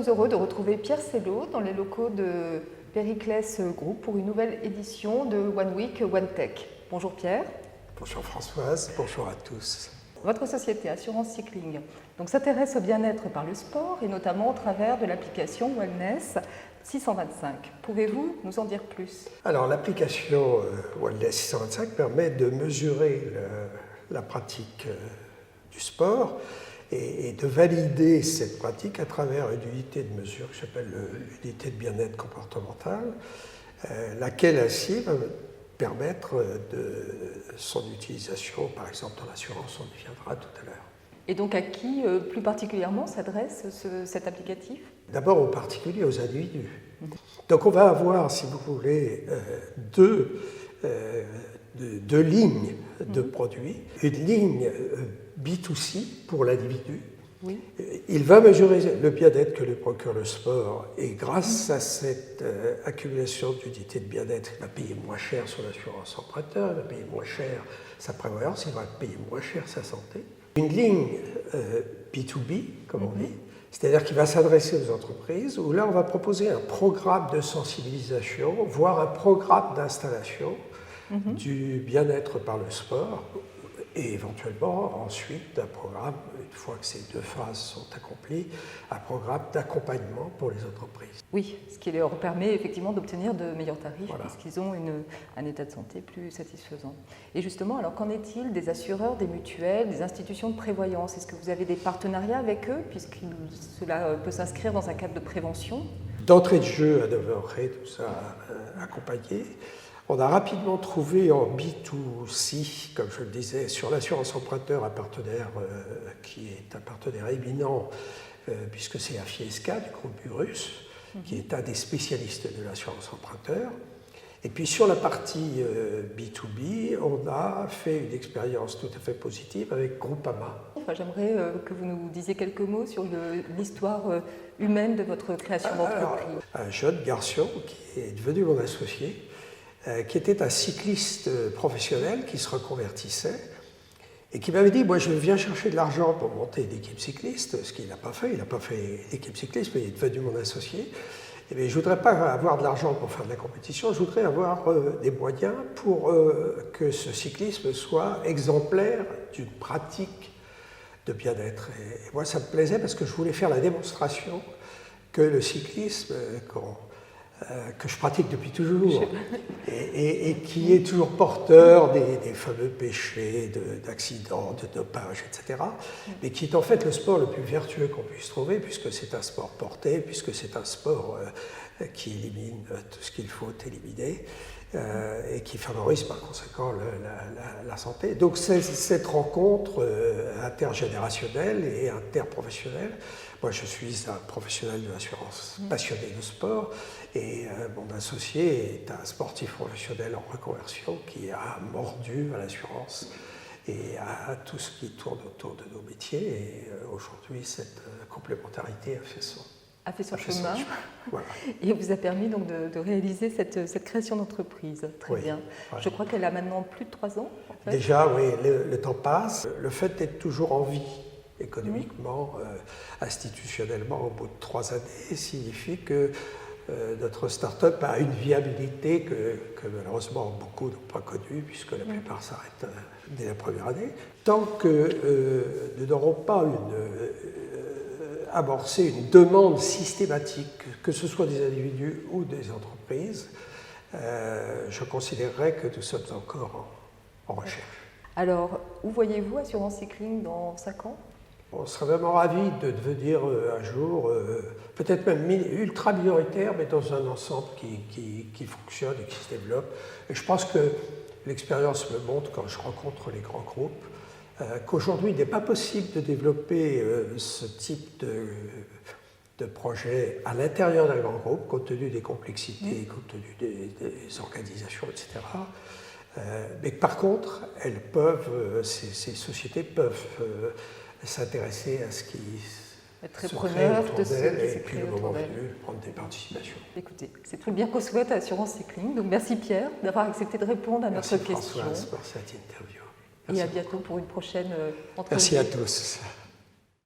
sommes heureux de retrouver Pierre Sello dans les locaux de Périclès Group pour une nouvelle édition de One Week, One Tech. Bonjour Pierre. Bonjour Françoise, bonjour à tous. Votre société Assurance Cycling s'intéresse au bien-être par le sport et notamment au travers de l'application Wellness 625. Pouvez-vous nous en dire plus? Alors l'application Wellness 625 permet de mesurer la pratique du sport et de valider cette pratique à travers une unité de mesure qui s'appelle l'unité de bien-être comportemental, laquelle ainsi va permettre de son utilisation, par exemple dans l'assurance, on y viendra tout à l'heure. Et donc à qui plus particulièrement s'adresse cet applicatif? D'abord aux particuliers, aux individus. Donc on va avoir, si vous voulez, deux lignes de produits. Une ligne B2C pour l'individu. Oui. Il va mesurer le bien-être que lui procure le sport et grâce à cette accumulation d'unités de bien-être, il va payer moins cher son assurance emprunteur, il va payer moins cher sa prévoyance, il va payer moins cher sa santé. Une ligne B2B, comme on dit, c'est-à-dire qu'il va s'adresser aux entreprises où là on va proposer un programme de sensibilisation, voire un programme d'installation du bien-être par le sport et éventuellement ensuite un programme, une fois que ces deux phases sont accomplies, un programme d'accompagnement pour les entreprises. Oui, ce qui leur permet effectivement d'obtenir de meilleurs tarifs Voilà. puisqu'ils ont un état de santé plus satisfaisant. Et justement, alors qu'en est-il des assureurs, des mutuelles, des institutions de prévoyance? Est-ce que vous avez des partenariats avec eux puisque cela peut s'inscrire dans un cadre de prévention? D'entrée de jeu, à demeuré tout ça accompagné. On a rapidement trouvé en B2C, comme je le disais, sur l'assurance emprunteur, un partenaire qui est un partenaire éminent, puisque c'est Afieska du groupe Burrus, qui est un des spécialistes de l'assurance emprunteur. Et puis sur la partie B2B, on a fait une expérience tout à fait positive avec Groupama. J'aimerais que vous nous disiez quelques mots sur l'histoire humaine de votre création d'entreprise. Un jeune garçon qui est devenu mon associé, qui était un cycliste professionnel qui se reconvertissait et qui m'avait dit, moi je viens chercher de l'argent pour monter une équipe cycliste, ce qu'il n'a pas fait, il n'a pas fait l'équipe cycliste, mais il est devenu mon associé. Et bien, je ne voudrais pas avoir de l'argent pour faire de la compétition, je voudrais avoir des moyens pour que ce cyclisme soit exemplaire d'une pratique de bien-être. Et moi ça me plaisait parce que je voulais faire la démonstration que le cyclisme, que je pratique depuis toujours et qui est toujours porteur des fameux péchés d'accidents, de dopage, etc. Mais qui est en fait le sport le plus vertueux qu'on puisse trouver puisque c'est un sport porté, puisque c'est un sport qui élimine tout ce qu'il faut éliminer et qui favorise par conséquent la santé. Donc cette rencontre intergénérationnelle et interprofessionnelle. Moi, je suis un professionnel de l'assurance passionné de sport et mon associé est un sportif professionnel en reconversion qui a mordu à l'assurance et à tout ce qui tourne autour de nos métiers. Et aujourd'hui, cette complémentarité a fait son chemin. Voilà. Et vous a permis donc de réaliser cette création d'entreprise. Très bien. Ouais. Je crois qu'elle a maintenant plus de 3 ans. En fait. Déjà, oui, le temps passe. Le fait d'être toujours en vie économiquement, institutionnellement, au bout de 3 années, signifie que notre start-up a une viabilité que malheureusement beaucoup n'ont pas connue, puisque la plupart s'arrêtent dès la première année. Tant que nous n'aurons pas amorcé une demande systématique, que ce soit des individus ou des entreprises, je considérerais que nous sommes encore en recherche. Alors, où voyez-vous Assurance Cycling dans 5 ans? On serait vraiment ravis de devenir un jour, peut-être même ultra minoritaire, mais dans un ensemble qui fonctionne et qui se développe. Et je pense que l'expérience me montre, quand je rencontre les grands groupes, qu'aujourd'hui, il n'est pas possible de développer ce type de projet à l'intérieur d'un grand groupe, compte tenu des complexités, compte tenu des organisations, etc. Mais par contre, ces sociétés peuvent s'intéresser à ce qui être très preneur de ce et puis le moment venu, prendre des participations. Écoutez, c'est tout le bien qu'on souhaite à Assurance Cycling. Donc merci Pierre d'avoir accepté de répondre à notre question. Merci Françoise pour cette interview. Et à bientôt pour une prochaine entrevue. Merci à tous.